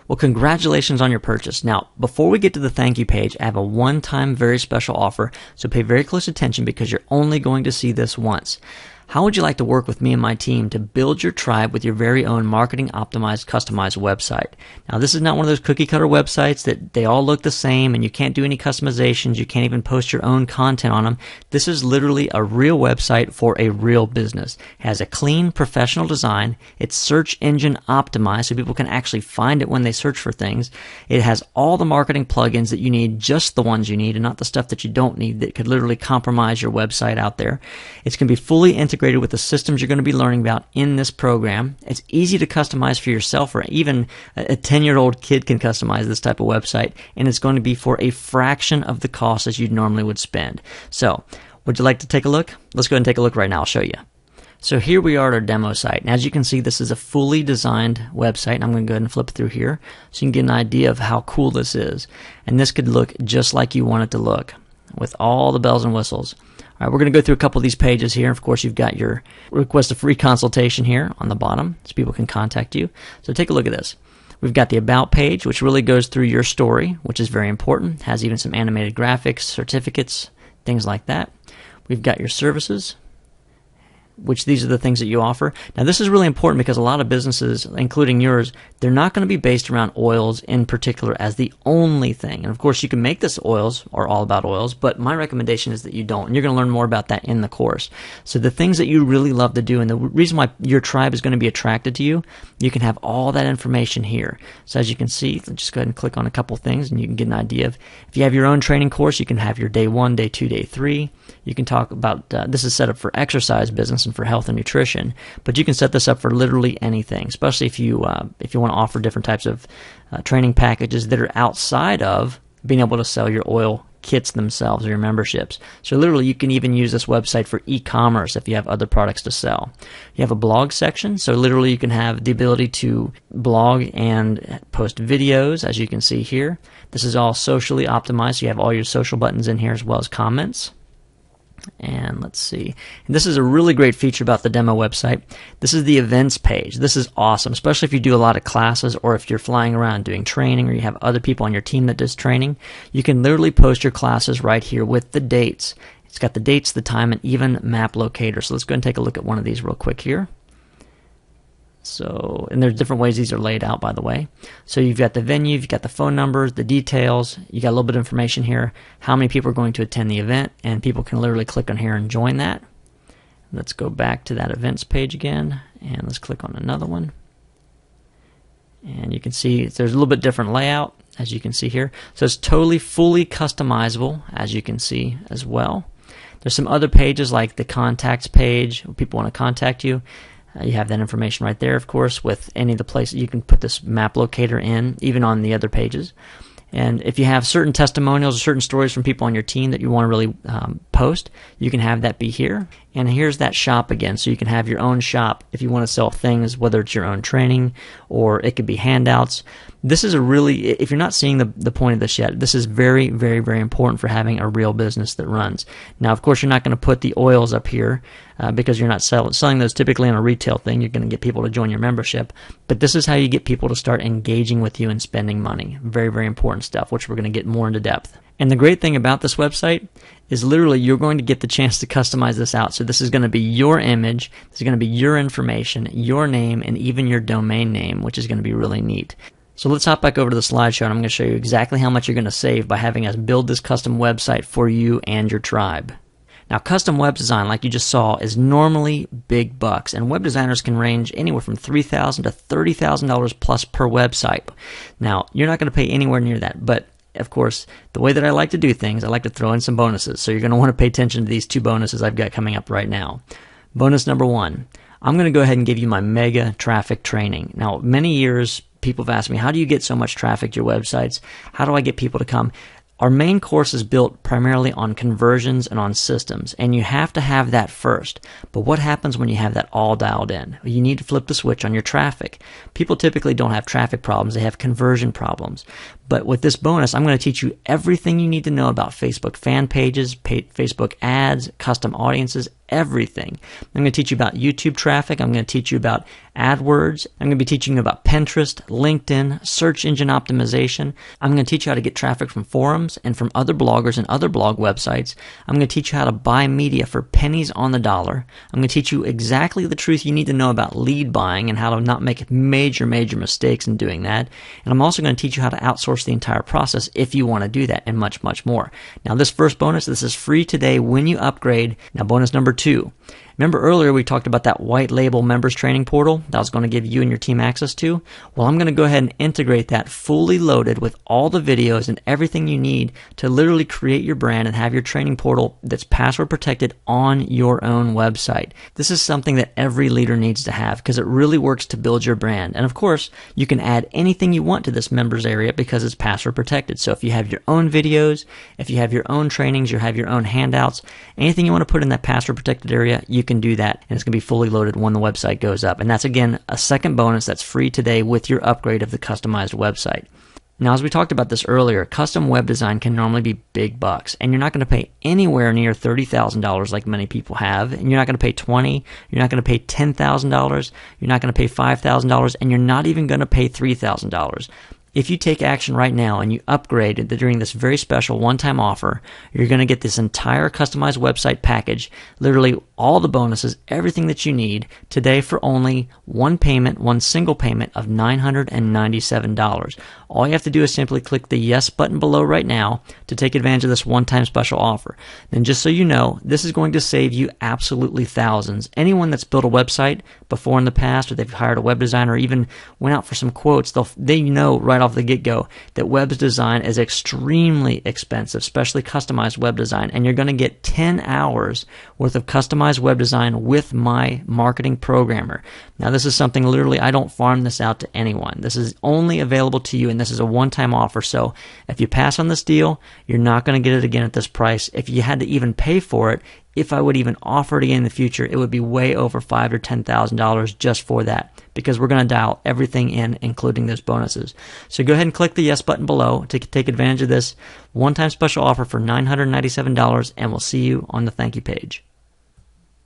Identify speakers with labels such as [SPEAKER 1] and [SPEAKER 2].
[SPEAKER 1] Well, congratulations on your purchase. Now, before we get to the thank you page, I have a one-time very special offer, so pay very close attention because you're only going to see this once. How would you like to work with me and my team to build your tribe with your very own marketing optimized, customized website? Now, this is not one of those cookie cutter websites that they all look the same and you can't do any customizations. You can't even post your own content on them. This is literally a real website for a real business. It has a clean, professional design. It's search engine optimized so people can actually find it when they search for things. It has all the marketing plugins that you need, just the ones you need and not the stuff that you don't need that could literally compromise your website out there. It's going to be fully integrated with the systems you're going to be learning about in this program. It's easy to customize for yourself, or even a 10-year-old kid can customize this type of website, and it's going to be for a fraction of the cost as you normally would spend. So, would you like to take a look? Let's go ahead and take a look right now. I'll show you. So here we are at our demo site. And as you can see, this is a fully designed website. And I'm going to go ahead and flip through here so you can get an idea of how cool this is. And this could look just like you want it to look, with all the bells and whistles. All right, we're going to go through a couple of these pages here. Of course, you've got your request a free consultation here on the bottom so people can contact you. So take a look at this. We've got the About page, which really goes through your story, which is very important. It has even some animated graphics, certificates, things like that. We've got your services, which these are the things that you offer. Now, this is really important because a lot of businesses, including yours, they're not going to be based around oils in particular as the only thing. And of course, you can make this oils or all about oils, but my recommendation is that you don't. And you're going to learn more about that in the course. So the things that you really love to do and the reason why your tribe is going to be attracted to you, you can have all that information here. So as you can see, just go ahead and click on a couple things and you can get an idea of, if you have your own training course, you can have your day 1, day 2, day 3. You can talk about, this is set up for exercise business and for health and nutrition, but you can set this up for literally anything, especially if you want to offer different types of training packages that are outside of being able to sell your oil kits themselves or your memberships. So literally you can even use this website for e-commerce if you have other products to sell. You have a blog section, so literally you can have the ability to blog and post videos, as you can see here. This is all socially optimized, so you have all your social buttons in here as well as comments. And let's see. And this is a really great feature about the demo website. This is the events page. This is awesome, especially if you do a lot of classes or if you're flying around doing training or you have other people on your team that does training. You can literally post your classes right here with the dates. It's got the dates, the time, and even map locator. So let's go and take a look at one of these real quick here. So, and there's different ways these are laid out, by the way. So you've got the venue, you've got the phone numbers, the details, you got a little bit of information here, how many people are going to attend the event, and people can literally click on here and join that. Let's go back to that events page again, and let's click on another one. And you can see there's a little bit different layout, as you can see here. So it's totally fully customizable, as you can see as well. There's some other pages like the contacts page, where people want to contact you. You have that information right there, of course, with any of the places. You can put this map locator in, even on the other pages. And if you have certain testimonials or certain stories from people on your team that you want to really post, you can have that be here. And here's that shop again, so you can have your own shop if you want to sell things, whether it's your own training or it could be handouts. This is a really, if you're not seeing the point of this yet, this is very, very, very important for having a real business that runs. Now, of course, you're not going to put the oils up here because you're not selling those typically on a retail thing. You're going to get people to join your membership. But this is how you get people to start engaging with you and spending money. Very, very important stuff, which we're going to get more into depth. And the great thing about this website is literally you're going to get the chance to customize this out. So this is going to be your image, this is going to be your information, your name, and even your domain name, which is going to be really neat. So let's hop back over to the slideshow and I'm going to show you exactly how much you're going to save by having us build this custom website for you and your tribe. Now, custom web design, like you just saw, is normally big bucks, and web designers can range anywhere from $3,000 to $30,000 plus per website. Now, you're not going to pay anywhere near that, but of course, the way that I like to do things, I like to throw in some bonuses. So you're going to want to pay attention to these two bonuses I've got coming up right now. Bonus number 1, I'm going to go ahead and give you my mega traffic training. Now, many years, people have asked me, how do you get so much traffic to your websites? How do I get people to come? Our main course is built primarily on conversions and on systems, and you have to have that first. But what happens when you have that all dialed in? You need to flip the switch on your traffic. People typically don't have traffic problems, they have conversion problems. But with this bonus, I'm going to teach you everything you need to know about Facebook fan pages, Facebook ads, custom audiences, everything. I'm going to teach you about YouTube traffic. I'm going to teach you about AdWords. I'm going to be teaching you about Pinterest, LinkedIn, search engine optimization. I'm going to teach you how to get traffic from forums and from other bloggers and other blog websites. I'm going to teach you how to buy media for pennies on the dollar. I'm going to teach you exactly the truth you need to know about lead buying and how to not make major mistakes in doing that. And I'm also going to teach you how to outsource the entire process if you want to do that, and much more. Now, this first bonus, this is free today when you upgrade. Now, bonus number 2. Remember earlier we talked about that white label members training portal that I was going to give you and your team access to? Well, I'm going to go ahead and integrate that fully loaded with all the videos and everything you need to literally create your brand and have your training portal that's password protected on your own website. This is something that every leader needs to have because it really works to build your brand. And of course, you can add anything you want to this members area because it's password protected. So if you have your own videos, if you have your own trainings, you have your own handouts, anything you want to put in that password protected area, you can do that, and it's going to be fully loaded when the website goes up. And that's, again, a second bonus that's free today with your upgrade of the customized website. Now, as we talked about this earlier, custom web design can normally be big bucks, and you're not going to pay anywhere near $30,000 like many people have, and you're not going to pay $20,000, you're not going to pay $10,000, you're not going to pay $5,000, and you're not even going to pay $3,000. If you take action right now and you upgrade during this very special one-time offer, you're going to get this entire customized website package, literally all the bonuses, everything that you need today for only one single payment of $997. All you have to do is simply click the yes button below right now to take advantage of this one-time special offer. Then just so you know, this is going to save you absolutely thousands. Anyone that's built a website before in the past, or they've hired a web designer, or even went out for some quotes, they know right off the get-go that web design is extremely expensive, especially customized web design, and you're going to get 10 hours worth of customized web design with my marketing programmer. Now, this is something literally I don't farm this out to anyone. This is only available to you, and this is a one-time offer. So if you pass on this deal, you're not going to get it again at this price. If you had to even pay for it, if I would even offer it again in the future, it would be way over $5,000 or $10,000 just for that, because we're going to dial everything in, including those bonuses. So go ahead and click the yes button below to take advantage of this one-time special offer for $997, and we'll see you on the thank you page.